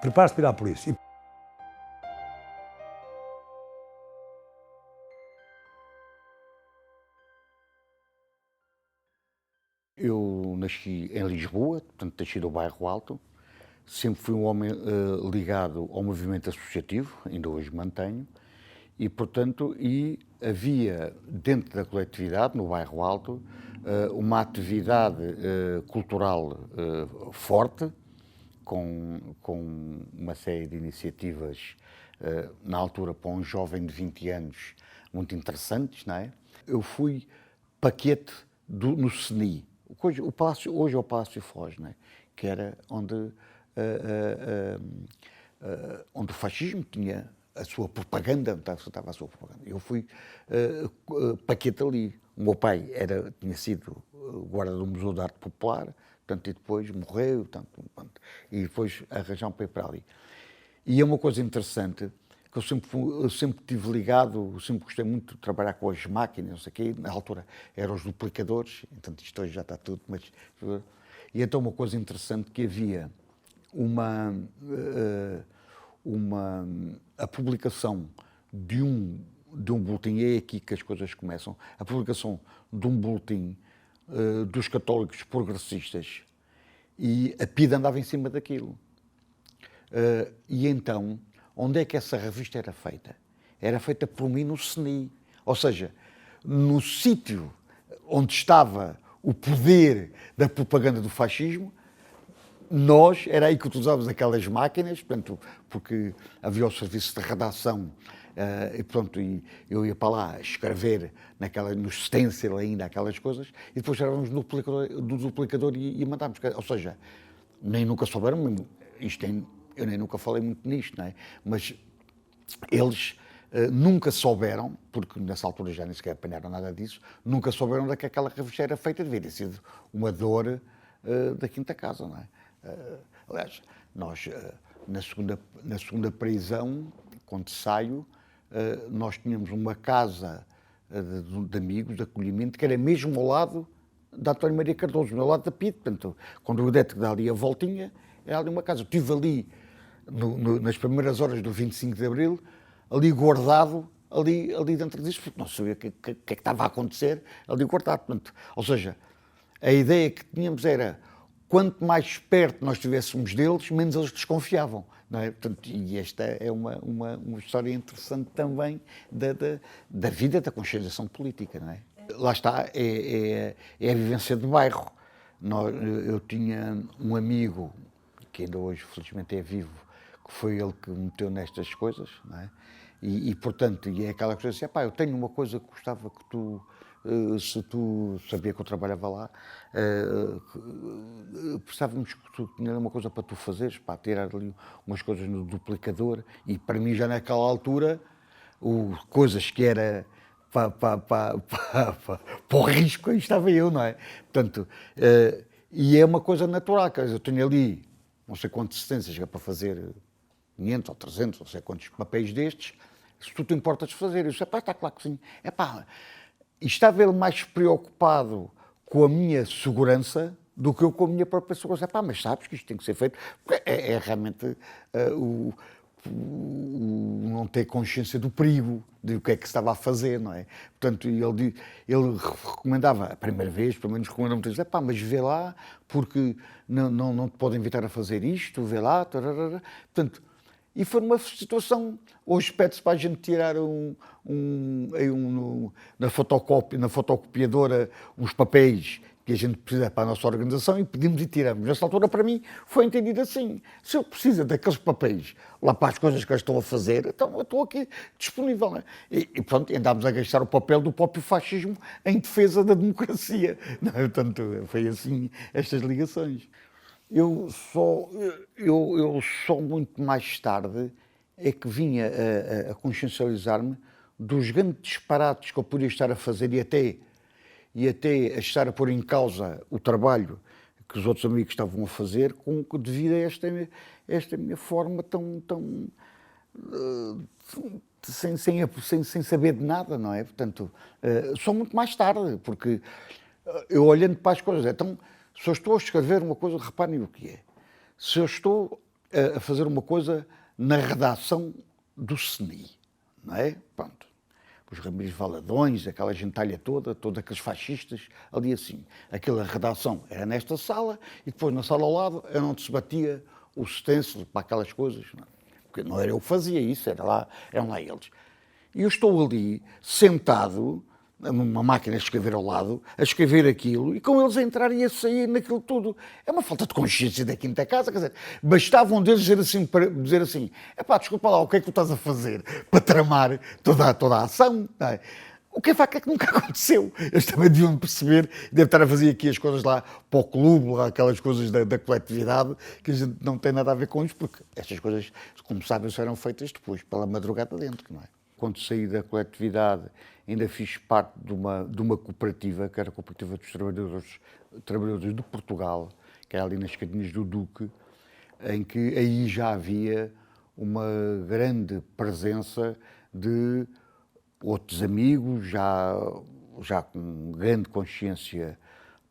Prepara-se para ir à polícia. Eu nasci em Lisboa, portanto nasci no Bairro Alto. Sempre fui um homem ligado ao movimento associativo, ainda hoje mantenho, e portanto havia dentro da coletividade, no Bairro Alto, uma atividade cultural forte, com uma série de iniciativas, na altura para um jovem de 20 anos, muito interessantes, não é? Eu fui paquete no CNI, hoje é o Palácio Foz, não é? Que era onde o fascismo tinha a sua propaganda, estava a sua propaganda. Eu fui paquete ali. O meu pai tinha sido guarda do Museu de Arte Popular, portanto, e depois morreu, e depois arranjaram para ir para ali. E é uma coisa interessante, que eu sempre tive ligado, eu sempre gostei muito de trabalhar com as máquinas, não sei o quê, na altura eram os duplicadores, então isto hoje já está tudo, mas... E então uma coisa interessante que havia a publicação de um boletim, é aqui que as coisas começam, a publicação de um boletim dos católicos progressistas, e a PIDE andava em cima daquilo. E então, onde é que essa revista era feita? Era feita por mim no CNI, ou seja, no sítio onde estava o poder da propaganda do fascismo. Era aí que utilizávamos aquelas máquinas, portanto, porque havia o serviço de redação, e pronto, e eu ia para lá escrever no stencil ainda, aquelas coisas, e depois éramos no duplicador e mandávamos. Ou seja, nem nunca souberam, eu nem nunca falei muito nisto, não é? Mas eles nunca souberam, porque nessa altura já nem sequer apanharam nada disso, nunca souberam de que aquela revista era feita, devia ter sido uma dor da Quinta Casa, não é? Aliás, nós, na segunda prisão, quando saio, nós tínhamos uma casa de amigos, de acolhimento, que era mesmo ao lado da António Maria Cardoso, ao lado da PIDE. Portanto, quando o Odete dá ali a voltinha, era ali uma casa. Eu estive ali, nas primeiras horas do 25 de Abril, ali guardado, ali dentro disso, porque não sabia o que é que estava a acontecer, ali guardado. Portanto, ou seja, a ideia que tínhamos era, quanto mais perto nós estivéssemos deles, menos eles desconfiavam, não é? Portanto, e esta é uma história interessante também da vida, da conscienciação política, não é? Lá está, é a vivência de bairro. Eu tinha um amigo, que ainda hoje felizmente é vivo, que foi ele que me meteu nestas coisas, não é? Portanto, é aquela coisa assim, eu tenho uma coisa que gostava que tu... se tu sabia que eu trabalhava lá, precisávamos que tu tinha uma coisa para tu fazeres, para tirar ali umas coisas no duplicador, e para mim já naquela altura, coisas que era para o risco, aí estava eu, não é? Portanto, e é uma coisa natural, quer dizer, eu tenho ali não sei quantas assistências para fazer 500 ou 300, não sei quantos papéis destes, se tu te importas de fazer, eu disse, está claro que sim, e estava ele mais preocupado com a minha segurança do que eu com a minha própria segurança. Mas sabes que isto tem que ser feito. Porque é realmente não ter consciência do perigo, de o que é que se estava a fazer, não é? Portanto, ele recomendava, a primeira vez, pelo menos recomendava muitas vezes, mas vê lá, porque não te podem evitar a fazer isto, vê lá, tararara. Portanto, e foi uma situação, hoje pede-se para a gente tirar na fotocopiadora uns papéis que a gente precisa para a nossa organização, e pedimos e tiramos. Nessa altura, para mim, foi entendido assim. Se eu preciso daqueles papéis lá para as coisas que eu estou a fazer, então eu estou aqui disponível. Não é? E pronto, andámos a gastar o papel do próprio fascismo em defesa da democracia. Não é? Portanto, foi assim estas ligações. Eu só muito mais tarde é que vinha a consciencializar-me dos grandes disparates que eu podia estar a fazer e até a estar a pôr em causa o trabalho que os outros amigos estavam a fazer devido a esta minha forma tão sem saber de nada, não é? Portanto, só muito mais tarde, porque eu olhando para as coisas, então, Se eu estou a escrever uma coisa, reparem o que é. Se eu estou a fazer uma coisa na redação do CNI, não é? Pronto. Os Ramires Valadões, aquela gentalha toda, todos aqueles fascistas, ali assim. Aquela redação era nesta sala e depois na sala ao lado era onde se batia o stencil para aquelas coisas. Não é? Porque não era eu que fazia isso, eram lá eles. E eu estou ali, sentado, numa máquina a escrever ao lado, a escrever aquilo, e com eles a entrarem e a sair naquilo tudo. É uma falta de consciência da quinta casa, quer dizer, bastava um deles dizer assim, epá, desculpa lá, o que é que tu estás a fazer para tramar toda a ação? Não é? O que é facto é que nunca aconteceu. Eles também deviam perceber, devem estar a fazer aqui as coisas lá para o clube, lá, aquelas coisas da coletividade, que a gente não tem nada a ver com isso, porque estas coisas, como sabem, serão feitas depois, pela madrugada dentro, não é? Quando saí da coletividade, ainda fiz parte de uma cooperativa, que era a Cooperativa dos Trabalhadores de Portugal, que era ali nas Cadinhas do Duque, em que aí já havia uma grande presença de outros amigos, já com grande consciência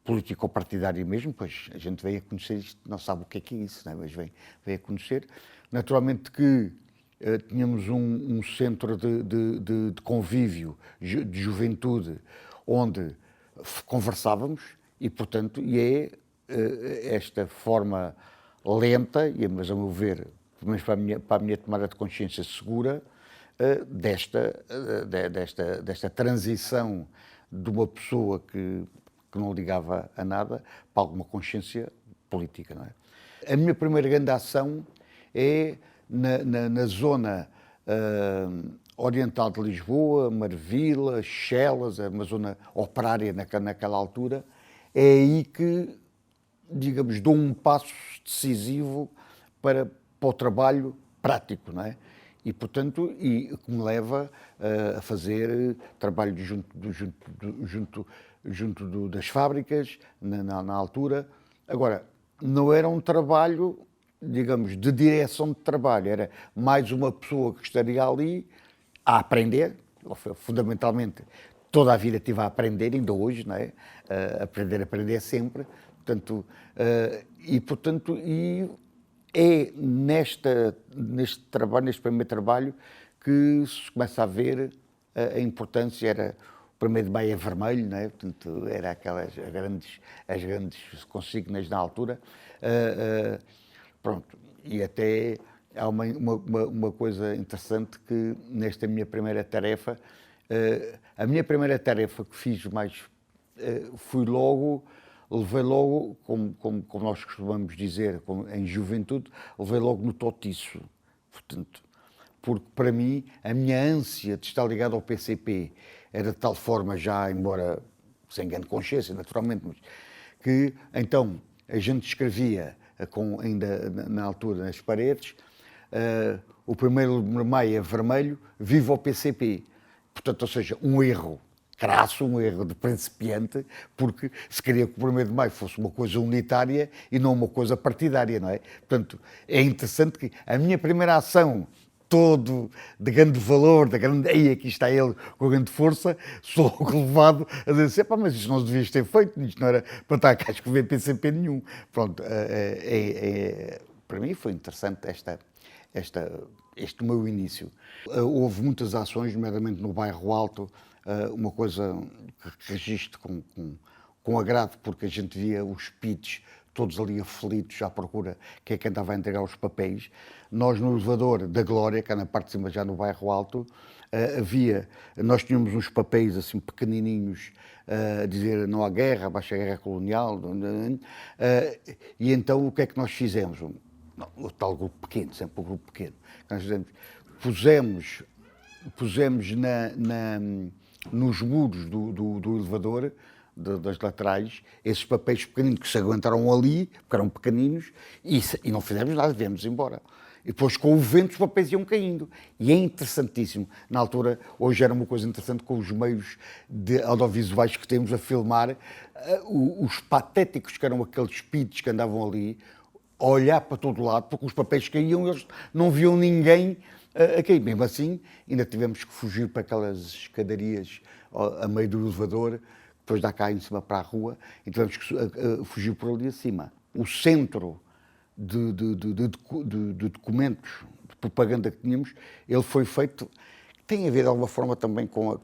político-partidária mesmo, pois a gente veio a conhecer isto, não sabe o que é isso, não é? Mas veio a conhecer. Naturalmente que tínhamos um centro de convívio, de juventude, onde conversávamos e, portanto, esta forma lenta, mas a meu ver, pelo menos para a minha tomada de consciência segura, desta transição de uma pessoa que não ligava a nada para alguma consciência política. Não é? A minha primeira grande ação é na zona oriental de Lisboa, Marvila, Chelas, uma zona operária naquela altura. É aí que, digamos, dou um passo decisivo para o trabalho prático, não é? E, portanto, que me leva a fazer trabalho junto das fábricas, na altura. Agora, não era um trabalho, digamos, de direção de trabalho, era mais uma pessoa que estaria ali a aprender, fundamentalmente, toda a vida estive a aprender, ainda hoje, não é? Aprender sempre. Portanto, é neste trabalho, neste primeiro trabalho, que se começa a ver a importância. Era o 1º de Maio é vermelho, não é? Portanto, era as grandes consignas na altura. Pronto, e até há uma coisa interessante que nesta minha primeira tarefa, a minha primeira tarefa que fiz mais, levei logo, como nós costumamos dizer, em juventude, levei logo no totiço. Portanto, porque para mim, a minha ânsia de estar ligado ao PCP era de tal forma já, embora sem grande consciência, naturalmente, mas que então a gente escrevia ainda na altura nas paredes, o 1º de Maio é vermelho, viva o PCP. Portanto, ou seja, um erro crasso, um erro de principiante, porque se queria que o 1º de Maio fosse uma coisa unitária e não uma coisa partidária, não é? Portanto, é interessante que a minha primeira ação, todo de grande valor, ei, aqui está ele com grande força, sou logo levado a dizer, mas isto não se devias ter feito, isto não era para estar cá a escrever PCP nenhum. Pronto, para mim foi interessante este meu início. Houve muitas ações, nomeadamente no Bairro Alto, uma coisa que registro com agrado, porque a gente via os PIDs todos ali aflitos à procura quem é que andava a entregar os papéis. Nós no elevador da Glória, cá na parte de cima já no Bairro Alto, nós tínhamos uns papéis assim pequenininhos a dizer não há guerra, baixa a guerra colonial, e então o que é que nós fizemos? O tal grupo pequeno, sempre o grupo pequeno. Nós fizemos, pusemos nos muros do elevador, das laterais, esses papéis pequeninos que se aguentaram ali, porque eram pequeninos, e não fizemos nada, viemos embora. E depois, com o vento, os papéis iam caindo. E é interessantíssimo. Na altura, hoje era uma coisa interessante com os meios de audiovisuais que temos a filmar, os patéticos que eram aqueles pits que andavam ali, a olhar para todo lado, porque os papéis caíam e eles não viam ninguém a cair. Mesmo assim, ainda tivemos que fugir para aquelas escadarias a meio do elevador, depois dá cá em cima para a rua, e tivemos que fugir por ali acima. O centro de documentos, de propaganda que tínhamos, ele foi feito, tem a ver de alguma forma também com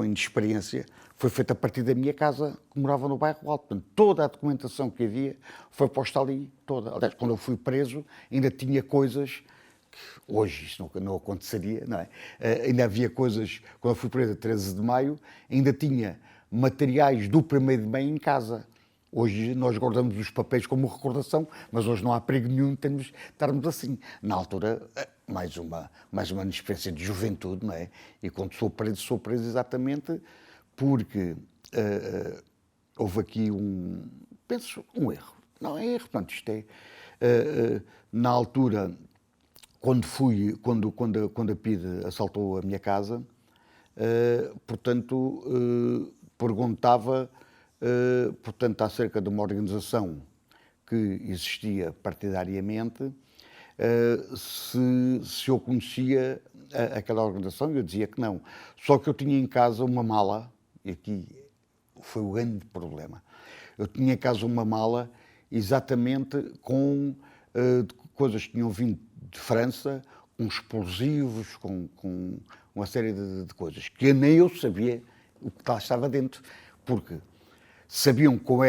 a inexperiência, foi feito a partir da minha casa, que morava no bairro Alto. Portanto, toda a documentação que havia foi posta ali, toda. Aliás, quando eu fui preso, ainda tinha coisas que hoje isso não aconteceria, não é? Ainda havia coisas, quando eu fui preso a 13 de maio, ainda tinha materiais do 1º de maio em casa. Hoje nós guardamos os papéis como recordação, mas hoje não há perigo nenhum de estarmos assim. Na altura, mais uma experiência de juventude, não é? E quando sou preso exatamente porque houve aqui penso, um erro. Não é erro, portanto, isto é, na altura, quando a PIDE assaltou a minha casa, portanto, perguntava, portanto, acerca de uma organização que existia partidariamente, se eu conhecia aquela organização, e eu dizia que não. Só que eu tinha em casa uma mala, e aqui foi o grande problema. Eu tinha em casa uma mala exatamente com coisas que tinham vindo de França, com explosivos, com uma série de coisas, que nem eu sabia o que lá estava dentro, porque sabiam que eu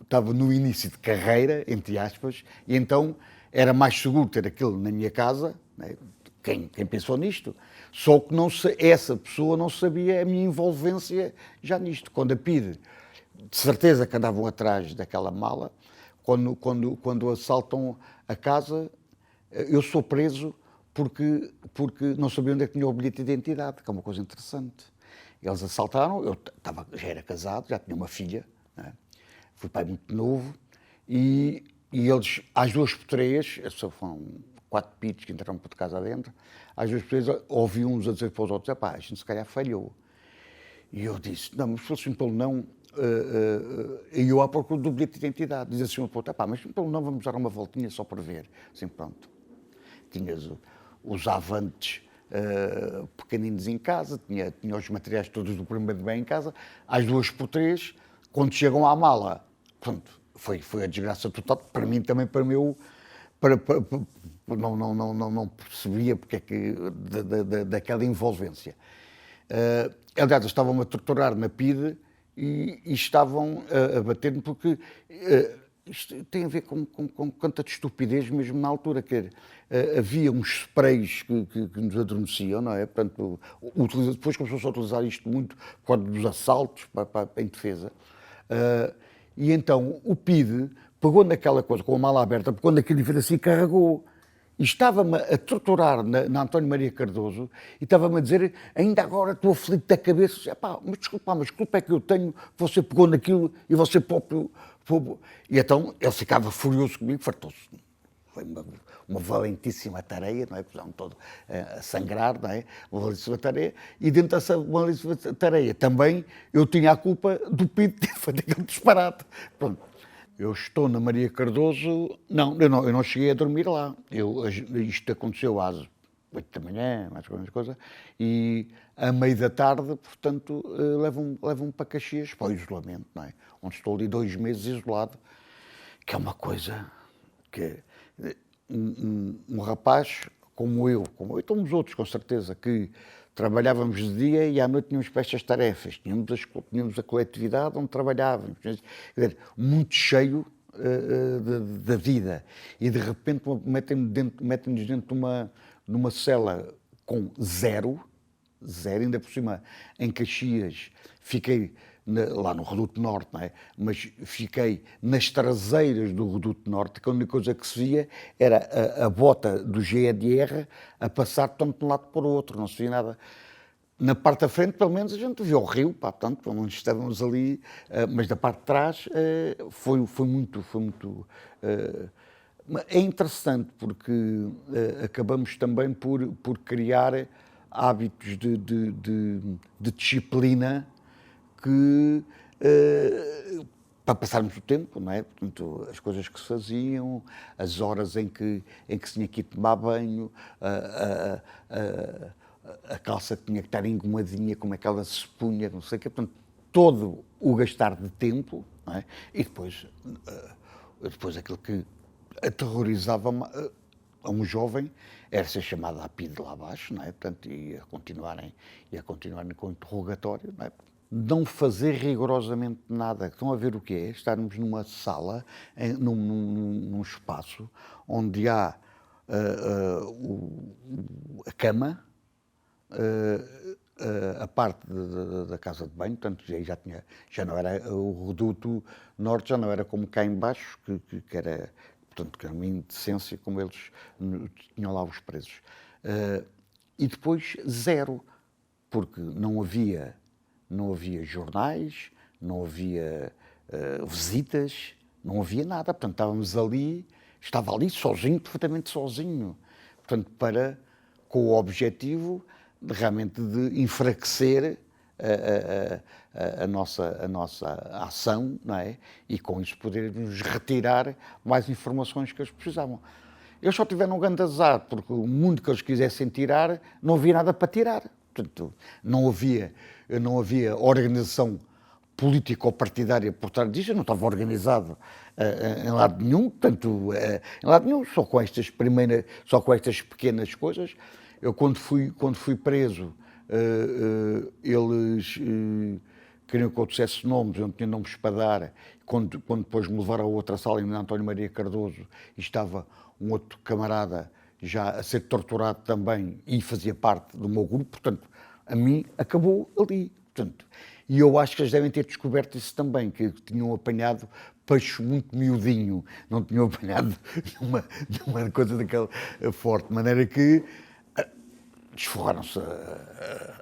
estava no início de carreira, entre aspas, e então era mais seguro ter aquilo na minha casa, né? Quem pensou nisto, só que essa pessoa não sabia a minha envolvência já nisto. Quando a PIDE, de certeza que andavam atrás daquela mala, quando assaltam a casa, eu sou preso porque não sabia onde é que tinha o bilhete de identidade, que é uma coisa interessante. Eles assaltaram, já era casado, já tinha uma filha, né? Fui pai muito novo, e eles, às 2 por 3, foram 4 pitos que entraram por casa adentro, às 2 por 3 ouvi uns a dizer para os outros, a gente se calhar falhou. E eu disse, não, mas se fosse pelo não, e eu à procura do bilhete de identidade, diz assim, mas pelo não vamos dar uma voltinha só para ver, assim pronto. Tinhas os avantes pequeninos em casa, tinha os materiais todos do 1º de maio em casa, às 2 por 3, quando chegam à mala, pronto, foi a desgraça total, para mim também, para o meu, não percebia porque é que, daquela envolvência. Aliás, estavam-me a torturar na PIDE e estavam a bater-me porque isto tem a ver com quanta estupidez mesmo na altura, que havia uns sprays que nos adormeciam, não é? Portanto, depois começou-se a utilizar isto muito por causa dos assaltos em defesa. E então o PIDE pegou naquela coisa com a mala aberta, pegou naquilo e fez assim, carregou. E estava-me a torturar na António Maria Cardoso e estava-me a dizer, ainda agora estou aflito da cabeça. Mas desculpa, mas culpa é que eu tenho, você pegou naquilo e você próprio... E então ele ficava furioso comigo, fartou-se. Foi uma valentíssima tareia, não é? Puseram todo a sangrar, não é? Uma valentíssima tareia. E dentro dessa valentíssima tareia também eu tinha a culpa do PIDE ter feito aquele disparate. Pronto. Eu estou na Maria Cardoso, eu não cheguei a dormir lá. Isto aconteceu às 8 da manhã, mais ou menos coisa, e à meia da tarde, portanto, levam-me para Caxias, para o isolamento, não é? Onde estou ali 2 meses isolado, que é uma coisa que um rapaz como eu e todos os outros, com certeza, que trabalhávamos de dia e à noite tínhamos para estas tarefas, tínhamos a coletividade onde trabalhávamos, quer dizer, muito cheio da vida, e de repente metem-nos dentro de uma cela com zero, ainda por cima, em Caxias, fiquei lá no Reduto Norte, não é? Mas fiquei nas traseiras do Reduto Norte, que a única coisa que se via era a bota do GEDR a passar tanto de um lado para o outro, não se via nada. Na parte da frente, pelo menos, a gente via o rio, portanto, pelo menos estávamos ali, mas da parte de trás foi muito... É interessante porque acabamos também por criar hábitos de disciplina que, para passarmos o tempo, não é? Portanto, as coisas que se faziam, as horas em que se tinha que ir tomar banho, a calça que tinha que estar engomadinha, como é que ela se punha, não sei o quê. Portanto, todo o gastar de tempo, não é? E depois aquilo que aterrorizava a um jovem era ser chamado a PIDE lá abaixo, não é? Portanto, e a continuarem com o interrogatório, não é? Não fazer rigorosamente nada. Estão a ver o que é? Estarmos numa sala, num espaço, onde há a cama, a parte da casa de banho, portanto já não era o reduto norte, já não era como cá em baixo, que era, portanto, que era uma indecência como eles tinham lá os presos. E depois zero, porque não havia jornais, não havia visitas, não havia nada, portanto estava ali sozinho, perfeitamente sozinho, portanto, com o objetivo realmente de enfraquecer a nossa ação, não é? E com isso poder-nos retirar mais informações que eles precisavam. Eles só tiveram um grande azar, porque o mundo que eles quisessem tirar, não havia nada para tirar. Portanto, não havia organização política ou partidária por trás disso, eu não estava organizado em lado nenhum, portanto, em lado nenhum, só com estas pequenas coisas. Eu, quando fui preso, eles queriam que eu dissesse nomes, eu não tinha nomes para dar. Quando depois me levaram a outra sala, em António Maria Cardoso, e estava um outro camarada já a ser torturado também e fazia parte do meu grupo, portanto, a mim acabou ali. Portanto, e eu acho que eles devem ter descoberto isso também, que tinham apanhado peixe muito miudinho, não tinham apanhado uma coisa daquela forte, de maneira que desforraram-se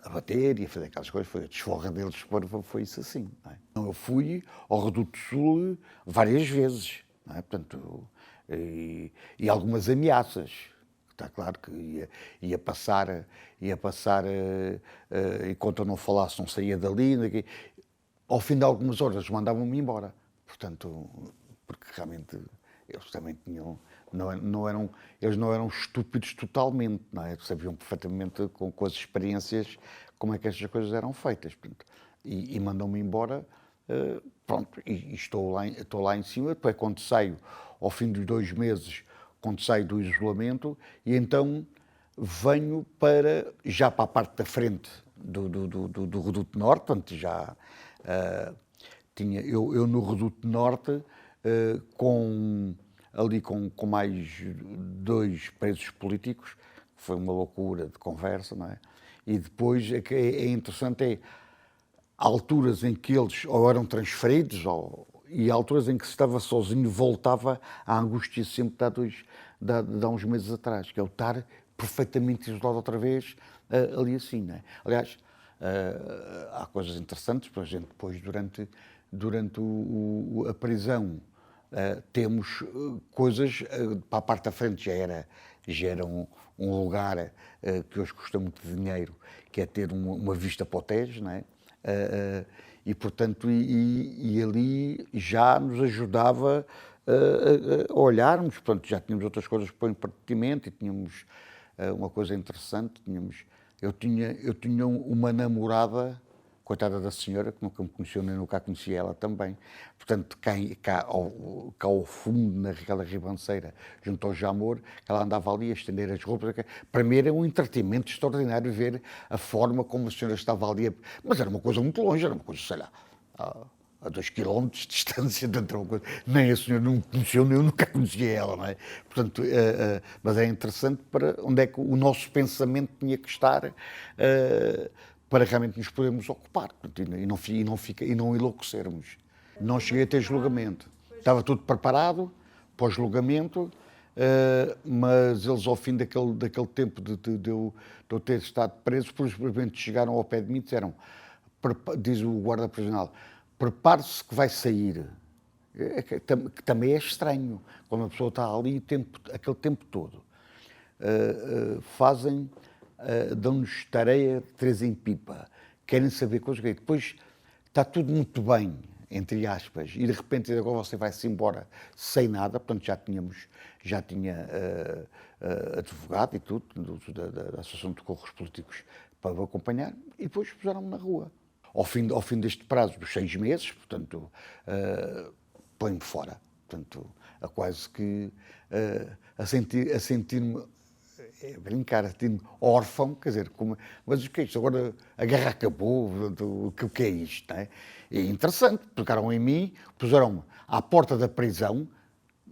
a bater e a fazer aquelas coisas, foi a desforra deles, foi isso assim. Não é? Então, eu fui ao Reduto Sul várias vezes, não é? Portanto, e algumas ameaças. Está claro que ia passar, enquanto eu não falasse, não saía dali. Ao fim de algumas horas mandavam-me embora. Portanto, porque realmente eles também tinham, eles não eram estúpidos totalmente, não é? Sabiam perfeitamente com as experiências como é que estas coisas eram feitas. Portanto, e mandam-me embora, pronto, e estou lá em cima. Depois, quando saio, ao fim dos 2 meses, quando saio do isolamento, e então venho já para a parte da frente do Reduto Norte, portanto, já tinha eu no Reduto Norte, ali com mais 2 presos políticos, foi uma loucura de conversa, não é? E depois, que é interessante, há alturas em que eles ou eram transferidos, e há alturas em que se estava sozinho, voltava à angústia sempre de há uns meses atrás, que é o estar perfeitamente isolado outra vez, ali assim, não é? Aliás, há coisas interessantes, por exemplo, depois durante a prisão, temos coisas, para a parte da frente já era um lugar que hoje custa muito dinheiro, que é ter uma vista para o Tejo, não é? E, portanto, e ali já nos ajudava a olharmos, portanto, já tínhamos outras coisas para o entretenimento e tínhamos uma coisa interessante, eu tinha uma namorada, coitada da senhora, que nunca me conheceu, nem nunca a conhecia ela também. Portanto, cá ao fundo, naquela ribanceira, junto ao Jamor, ela andava ali a estender as roupas. Para mim era um entretenimento extraordinário ver a forma como a senhora estava ali. Mas era uma coisa muito longe, era uma coisa, sei lá, a 2 quilómetros de distância, nem a senhora não me conheceu, nem eu nunca conhecia ela, não é? Portanto, mas é interessante para onde é que o nosso pensamento tinha que estar para realmente nos podermos ocupar e não enlouquecermos. Não cheguei a ter julgamento. Estava tudo preparado para o julgamento, mas eles, ao fim daquele tempo de eu ter estado preso, simplesmente chegaram ao pé de mim e disseram, diz o guarda prisional, prepare-se que vai sair. Que também é estranho, quando a pessoa está ali aquele tempo todo. Dão-nos tarefa de 3 em pipa, querem saber coisas que depois está tudo muito bem, entre aspas, e de repente agora você vai-se embora sem nada, portanto já tinha advogado e tudo, da Associação de Corros Políticos para me acompanhar, e depois puseram-me na rua. ao fim deste prazo dos 6 meses, portanto, põe-me fora. Portanto, a quase que a sentir-me, brincar, a sentir-me órfão, quer dizer, mas o que é isto? Agora a guerra acabou, o que é isto? Não é? E é interessante, pegaram em mim, puseram-me à porta da prisão,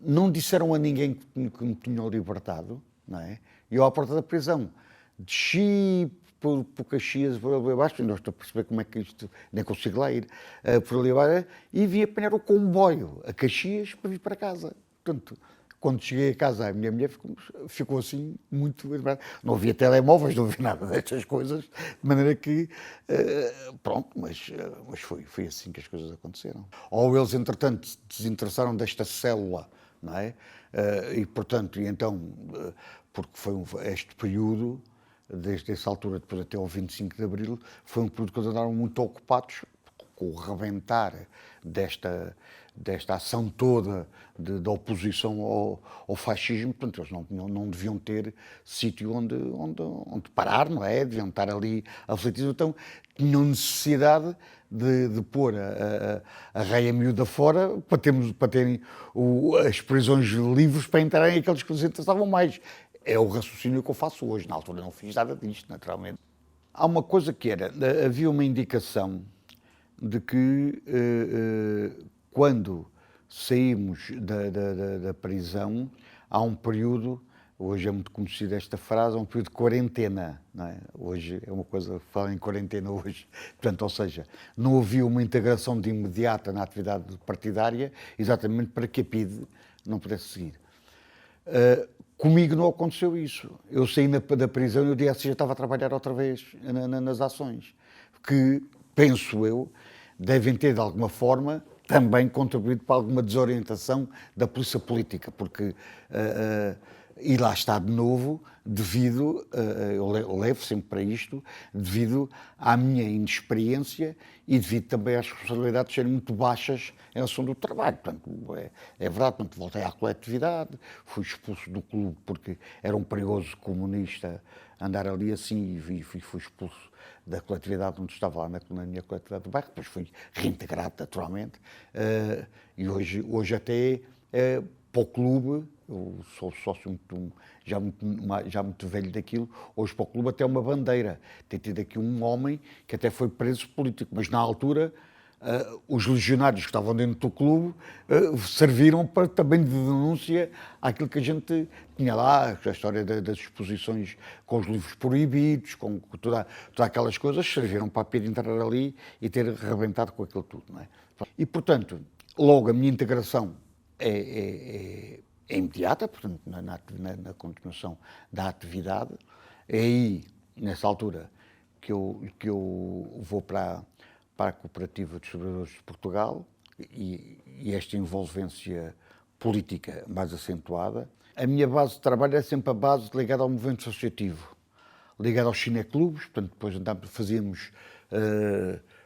não disseram a ninguém que me tinham libertado, não é? E eu à porta da prisão desci por Caxias, por ali abaixo, não estou a perceber como é que isto, nem consigo lá ir, por ali abaixo, e vim apanhar o comboio a Caxias para vir para casa. Portanto, quando cheguei a casa, a minha mulher ficou assim muito... Não havia telemóveis, não havia nada destas coisas, de maneira que, pronto, mas foi assim que as coisas aconteceram. Ou eles, entretanto, se desinteressaram desta célula, não é? E, portanto, porque foi este período, desde essa altura, depois até ao 25 de Abril, foi um período que eles andaram muito ocupados com o rebentar desta ação toda de oposição ao fascismo. Portanto, eles não deviam ter sítio onde parar, não é? Deviam estar ali aflitivos. Então, tinham necessidade de pôr a raia miúda fora para terem as prisões livres para entrarem aqueles que nos interessavam mais. É o raciocínio que eu faço hoje. Na altura não fiz nada disto, naturalmente. Há uma coisa que havia uma indicação de que quando saímos da prisão, há um período, hoje é muito conhecida esta frase, há um período de quarentena, não é? Hoje é uma coisa, falar em quarentena hoje, portanto, ou seja, não havia uma integração de imediata na atividade partidária, exatamente para que a PIDE não pudesse seguir. Comigo não aconteceu isso. Eu saí da prisão e o dia a seguir já estava a trabalhar outra vez nas ações, que, penso eu, devem ter, de alguma forma, também contribuído para alguma desorientação da polícia política, porque, e lá está de novo, devido, eu levo sempre para isto, devido à minha inexperiência e devido também às responsabilidades serem muito baixas em relação do trabalho. Portanto, é verdade, portanto, voltei à coletividade, fui expulso do clube porque era um perigoso comunista andar ali assim e fui expulso da coletividade onde estava lá na minha coletividade do bairro, depois fui reintegrado naturalmente, e hoje até para o clube, eu sou sócio já muito velho daquilo, hoje para o clube até uma bandeira. Tem tido aqui um homem que até foi preso político, mas na altura os legionários que estavam dentro do clube serviram também de denúncia àquilo que a gente tinha lá, a história das exposições com os livros proibidos, com todas aquelas coisas, serviram para a PIDE entrar ali e ter arrebentado com aquilo tudo. Não é? E, portanto, logo a minha integração é imediata, portanto, na continuação da atividade. É aí, nessa altura, que eu vou para a Cooperativa dos Trabalhadores de Portugal e esta envolvência política mais acentuada. A minha base de trabalho é sempre a base ligada ao movimento associativo, ligada aos cineclubes, portanto, depois fazíamos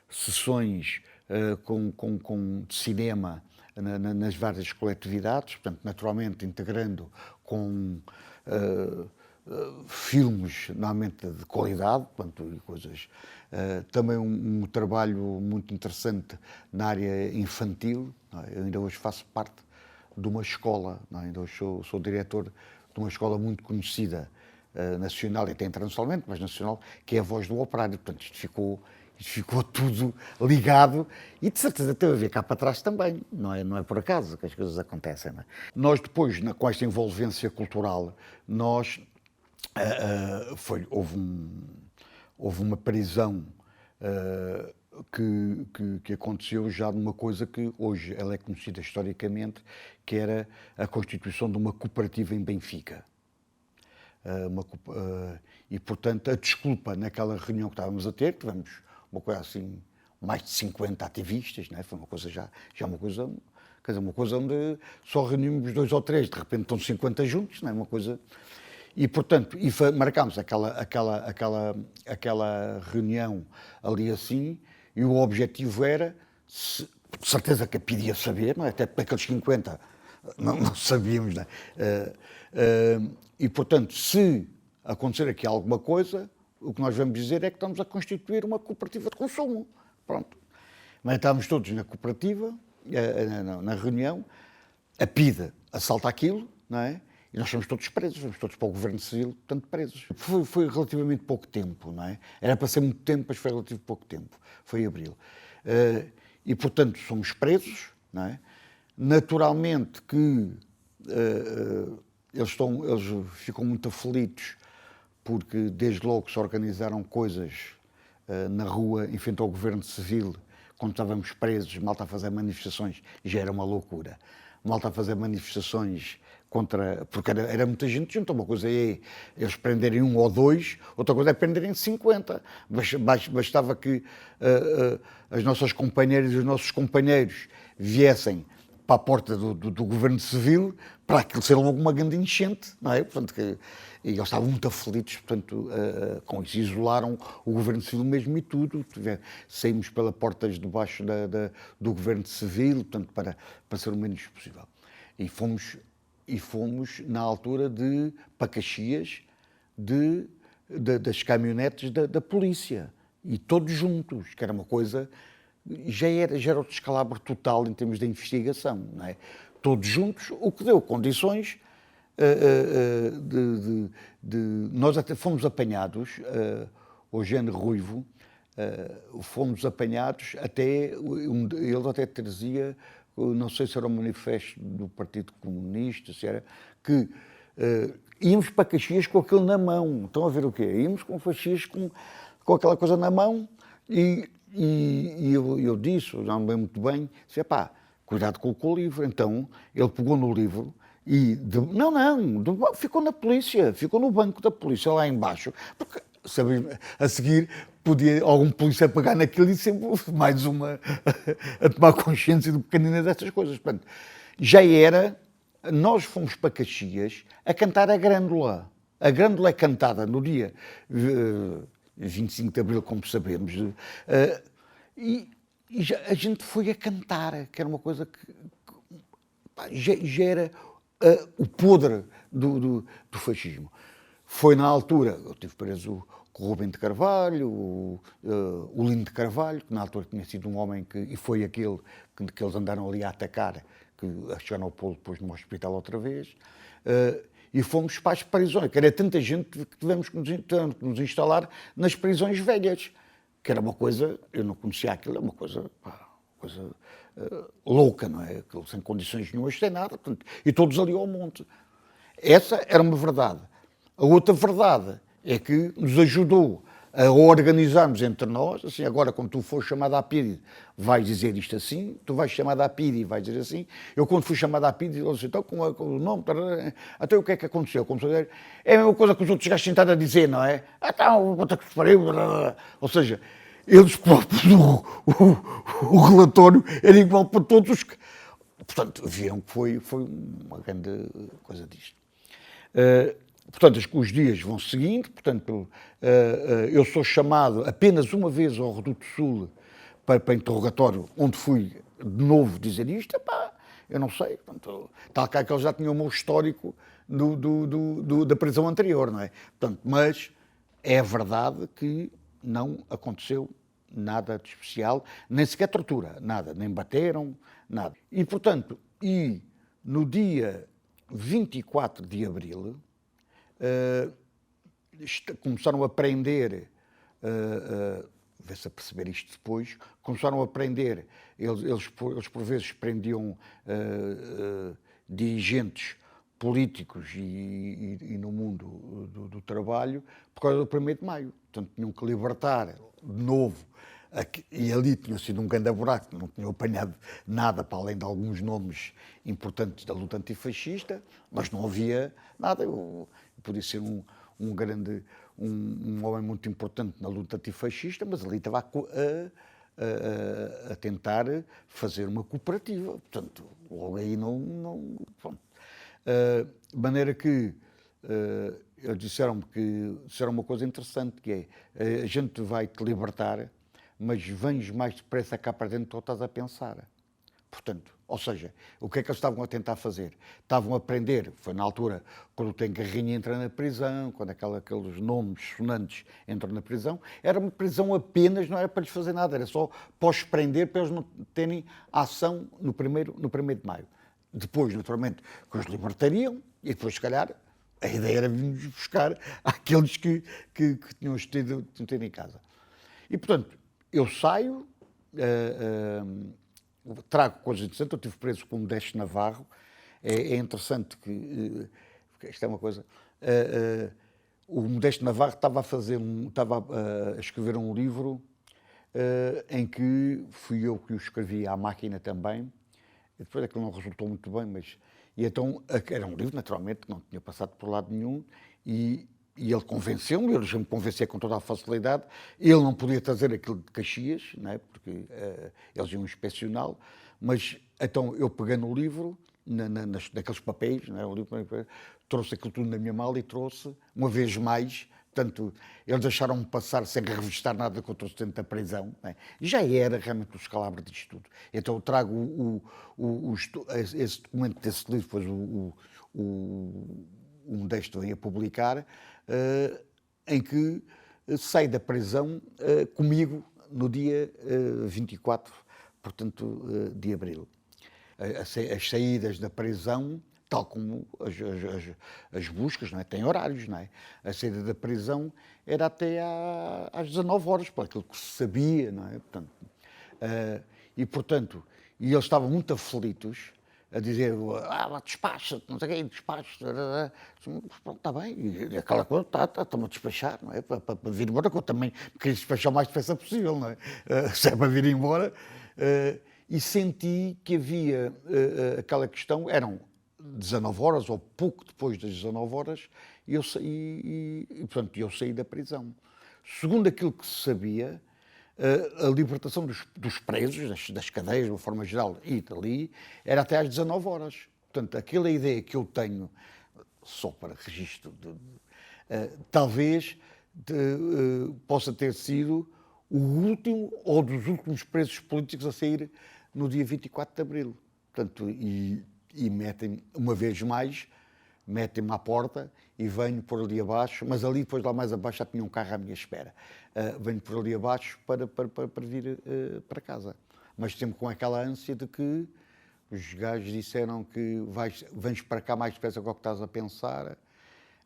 sessões de cinema nas várias coletividades, portanto, naturalmente integrando com filmes, normalmente de qualidade, portanto, e coisas. Também um trabalho muito interessante na área infantil. Eu ainda hoje faço parte de uma escola, ainda hoje sou diretor de uma escola muito conhecida, nacional e até internacionalmente, mas nacional, que é a Voz do Operário. Portanto, isto ficou tudo ligado e de certeza teve a ver cá para trás também, não é por acaso que as coisas acontecem. Não é? Nós depois, com esta envolvência cultural, houve uma prisão que aconteceu já de uma coisa que hoje ela é conhecida historicamente, que era a constituição de uma cooperativa em Benfica. E, portanto, a desculpa naquela reunião que estávamos a ter, tivemos uma coisa assim, mais de 50 ativistas, não é? Foi uma coisa já uma coisa, quer dizer, uma coisa onde só reunimos 2 ou 3, de repente estão 50 juntos, não é? Uma coisa. E, portanto, marcámos aquela reunião ali assim, e o objetivo era, de certeza que a PIDE ia saber, não é? Até para aqueles 50 não sabíamos, não é? E, portanto, se acontecer aqui alguma coisa, o que nós vamos dizer é que estamos a constituir uma cooperativa de consumo. Pronto. Mas estávamos todos na cooperativa, na reunião, a PIDE assalta aquilo, não é? E nós fomos todos presos, fomos todos para o Governo Civil, portanto presos. Foi relativamente pouco tempo, não é? Era para ser muito tempo, mas foi relativamente pouco tempo. Foi em abril. E, portanto, somos presos, não é? Naturalmente que eles ficam muito aflitos porque desde logo se organizaram coisas na rua, em frente ao Governo Civil, quando estávamos presos, malta a fazer manifestações, já era uma loucura. Malta a fazer manifestações contra... Porque era muita gente junto. Uma coisa é eles prenderem 1 ou 2, outra coisa é prenderem 50. Bastava que as nossas companheiras e os nossos companheiros viessem para a porta do Governo Civil para aquilo ser logo uma grande enchente, não é? Portanto, e eles estavam muito aflitos, portanto, com isso isolaram o Governo Civil mesmo e tudo. Saímos pela porta de baixo do Governo Civil, portanto, para ser o menos possível. E fomos na altura para Caxias das caminhonetes da polícia. E todos juntos, que era uma coisa... Já era o descalabro total em termos de investigação, não é? Todos juntos, o que deu condições nós até fomos apanhados, o Eugênio Ruivo, fomos apanhados até, ele até trazia, não sei se era um manifesto do Partido Comunista, se era, que íamos para Caxias com aquilo na mão. Estão a ver o quê? Íamos com Caxias com aquela coisa na mão e eu disse, não me lembro muito bem, disse, pá, cuidado com o livro. Então, ele pegou no livro e... ficou na polícia, ficou no banco da polícia, lá embaixo, porque a seguir podia algum polícia pegar naquilo e ser mais uma a tomar consciência do pequenino dessas coisas. Portanto, já era... Nós fomos para Caxias a cantar a Grândola. A Grândola é cantada no dia... 25 de Abril, como sabemos, e a gente foi a cantar, que era uma coisa que já era o podre do fascismo. Foi na altura, eu tive preso com o Rubem de Carvalho, o Lino de Carvalho, que na altura tinha sido um homem e foi aquele que eles andaram ali a atacar, que chegaram ao Polo depois no hospital outra vez. E fomos para as prisões, que era tanta gente que tivemos que nos instalar nas prisões velhas, que era uma coisa, eu não conhecia aquilo, é uma coisa louca, não é? Aquilo sem condições nenhumas, sem nada, portanto, e todos ali ao monte. Essa era uma verdade. A outra verdade é que nos ajudou a organizarmos entre nós, assim, agora quando tu fores chamado à PIDE, vais dizer isto assim, tu vais chamado à PIDE e vais dizer assim. Eu quando fui chamado à PIDE, eu disse, então com o nome, até o que é que aconteceu? É a mesma coisa que os outros gajos tentaram a dizer, não é? Então, puta que se pariu, ou seja, eles próprios, o relatório era igual para todos os que... Portanto, viram que foi uma grande coisa disto. Portanto, os dias vão seguindo, portanto, eu sou chamado apenas uma vez ao Reduto Sul para interrogatório, onde fui de novo dizer isto, eu não sei, portanto, tal que eles já tinham o meu histórico da prisão anterior, não é? Portanto, mas é verdade que não aconteceu nada de especial, nem sequer tortura, nada, nem bateram, nada. E, portanto, no dia 24 de Abril, começaram a prender, vê-se a perceber isto depois, começaram a prender, eles por vezes prendiam dirigentes políticos e no mundo do trabalho por causa do 1º de Maio. Portanto, tinham que libertar de novo, e ali tinha sido um grande buraco, não tinham apanhado nada para além de alguns nomes importantes da luta antifascista, mas não havia nada. Eu podia ser um homem muito importante na luta antifascista, mas ali estava a tentar fazer uma cooperativa. Portanto, logo aí não pronto. De maneira que eles disseram uma coisa interessante, que é, a gente vai te libertar, mas vens mais depressa cá para dentro do que estás a pensar. Portanto, ou seja, o que é que eles estavam a tentar fazer? Estavam a prender, foi na altura, quando o Tencarrinha entra na prisão, quando aqueles nomes sonantes entram na prisão, era uma prisão apenas, não era para lhes fazer nada, era só para os prender, para eles não terem ação no 1º de maio. Depois, naturalmente, que os libertariam, e depois, se calhar, a ideia era vir buscar aqueles que tinham tido em casa. E, portanto, eu saio, trago coisas interessantes. Eu estive preso com o Modesto Navarro. É interessante que isto é uma coisa. O Modesto Navarro estava a escrever um livro em que fui eu que o escrevi à máquina também. E depois aquilo não resultou muito bem, mas... E então, era um livro, naturalmente, que não tinha passado por lado nenhum, e ele convenceu-me, ele já me convencia com toda a facilidade. Ele não podia trazer aquilo de Caxias, não é? Porque eles iam inspecioná-lo, mas então eu peguei no livro, naqueles papéis, não é? O livro, trouxe aquilo tudo na minha mala e trouxe, uma vez mais. Portanto, eles deixaram-me passar sem revistar nada que eu trouxe dentro da prisão. Né? E já era realmente o escalabro disto tudo. Então eu trago esse documento desse livro, depois o Modesto veio a publicar, em que sai da prisão comigo no dia 24, portanto, de abril. As saídas da prisão, tal como as buscas, não é? Têm horários, não é? A saída da prisão era até às 19 horas, por aquilo que se sabia, não é? Portanto, eles estavam muito aflitos, a dizer, despacha-te, não sei o quê, despacha-te, pronto, está bem, e aquela coisa, estão-me a despachar, não é? Para vir embora, que eu também queria despachar o mais depressa possível, não é? Se é para vir embora, e senti que havia aquela questão, eram 19 horas, ou pouco depois das 19 horas, portanto, eu saí da prisão. Segundo aquilo que se sabia, a libertação dos presos, das cadeias, de uma forma geral, e dali, era até às 19 horas. Portanto, aquela ideia que eu tenho, só para registro, talvez possa ter sido o último, ou dos últimos presos políticos a sair no dia 24 de abril. Portanto, e metem, uma vez mais, metem-me à porta e venho por ali abaixo, mas ali, depois lá mais abaixo, já tinha um carro à minha espera. Venho por ali abaixo para vir para casa. Mas sempre com aquela ânsia de que os gajos disseram que vens para cá mais depressa do que estás a pensar.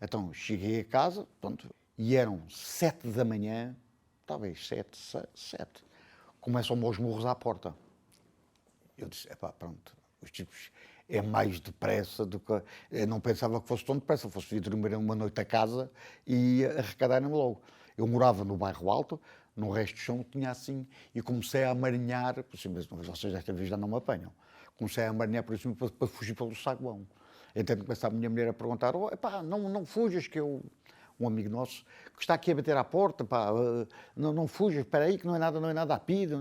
Então, cheguei a casa, pronto, e eram 7 da manhã, talvez 7. Começam-me aos murros à porta. Eu disse, pronto, os tipos... É mais depressa do que... Eu não pensava que fosse tão depressa, fosse vir dormir uma noite a casa e arrecadarem-me logo. Eu morava no bairro Alto, no resto do chão tinha assim, e comecei a amarinhar, assim, mas vocês desta vez já não me apanham, comecei a amarinhar por cima para fugir pelo saguão. Então começa a minha mulher a perguntar, não fujas, que eu... Um amigo nosso, que está aqui a bater à porta, não fujas, espera aí, que não é nada a pida.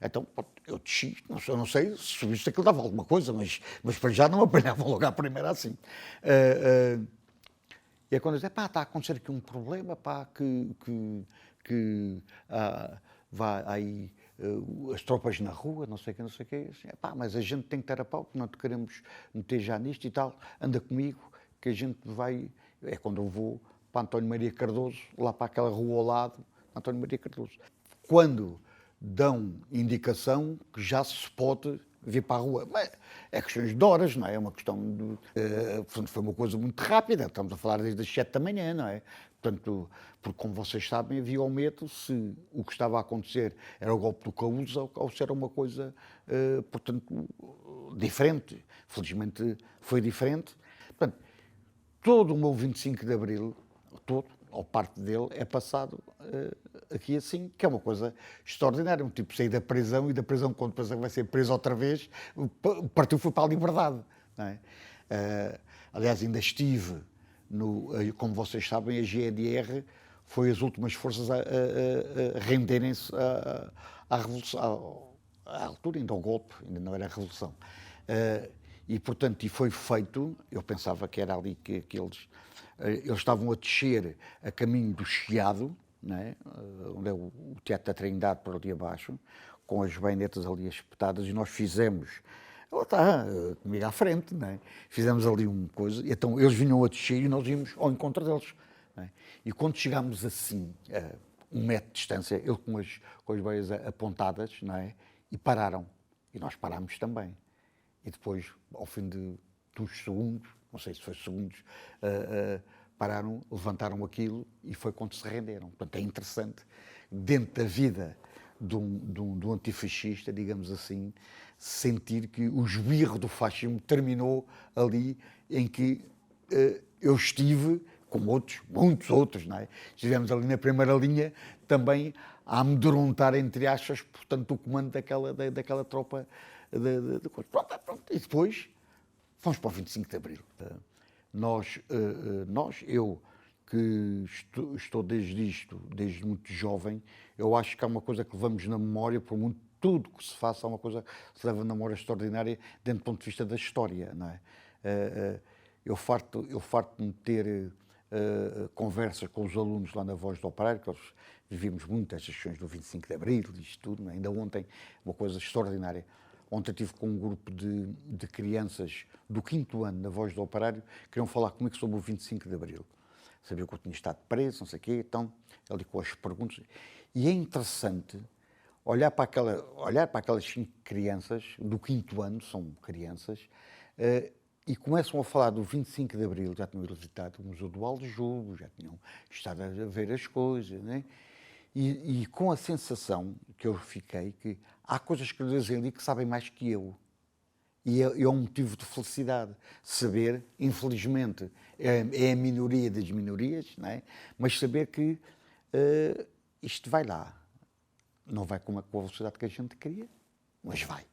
Então, eu desci, não sei se subiste aquilo dava alguma coisa, mas para já não apanhavam logo à primeira assim. E é quando eu disse, está a acontecer aqui um problema, que vai aí as tropas na rua, não sei o quê. Assim, mas a gente tem que ter a pau, porque não te queremos meter já nisto e tal, anda comigo, que a gente vai... É quando eu vou para António Maria Cardoso, lá para aquela rua ao lado, António Maria Cardoso. Quando dão indicação que já se pode vir para a rua. Mas é questões de horas, não é? É uma questão de... portanto, foi uma coisa muito rápida. Estamos a falar desde as 7 da manhã, não é? Portanto, porque como vocês sabem, havia o medo se o que estava a acontecer era o golpe do Causa ou se era uma coisa, portanto, diferente. Felizmente foi diferente. Portanto, todo o meu 25 de Abril, ou parte dele, é passado aqui assim, que é uma coisa extraordinária. Um tipo sair da prisão e da prisão, quando depois vai ser preso outra vez, partiu foi para a liberdade. Não é? Aliás, ainda estive, como vocês sabem, a GNR foi as últimas forças a renderem-se à revolução, à altura, ainda ao golpe, ainda não era a revolução. E, portanto, e foi feito, eu pensava que era ali que eles estavam a descer a caminho do Chiado, não é? Onde é o Teatro da Trindade, por ali abaixo, com as baionetas ali espetadas, e nós fizemos, ela está comigo à frente, não é? Fizemos ali uma coisa, e então eles vinham a descer e nós íamos ao encontro deles. Não é? E quando chegámos assim, a 1 metro de distância, ele com as beias apontadas, não é? E pararam. E nós parámos também. E depois, ao fim de uns segundos, não sei se foi segundos, pararam, levantaram aquilo e foi quando se renderam. Portanto, é interessante, dentro da vida do antifascista, digamos assim, sentir que o esbirro do fascismo terminou ali em que eu estive, como outros, muitos outros, não é? Estivemos ali na primeira linha também a amedrontar, entre aspas, portanto, o comando daquela tropa de coisa. Pronto, e depois fomos para o 25 de Abril. Nós, eu que estou desde muito jovem, eu acho que há uma coisa que levamos na memória, por muito tudo que se faça, há uma coisa que se leva na memória extraordinária dentro do ponto de vista da história, não é? Eu farto-me ter conversas com os alunos lá na Voz do Operário, que eles vivíamos muito estas questões do 25 de Abril, isto tudo, não é? Ainda ontem, uma coisa extraordinária. Ontem estive com um grupo de crianças do 5º ano na Voz do Operário que queriam falar comigo sobre o 25 de Abril. Sabia que eu tinha estado preso, não sei o quê, então, ali com as perguntas. E é interessante olhar para aquelas 5 crianças do 5º ano, são crianças, e começam a falar do 25 de Abril, já tinham visitado o Museu do Aljubo, já tinham estado a ver as coisas, né? E com a sensação que eu fiquei que há coisas que eles dizem ali que sabem mais que eu. E é um motivo de felicidade. Saber, infelizmente, é a minoria das minorias, não é? Mas saber que isto vai lá. Não vai com a velocidade que a gente queria, mas vai.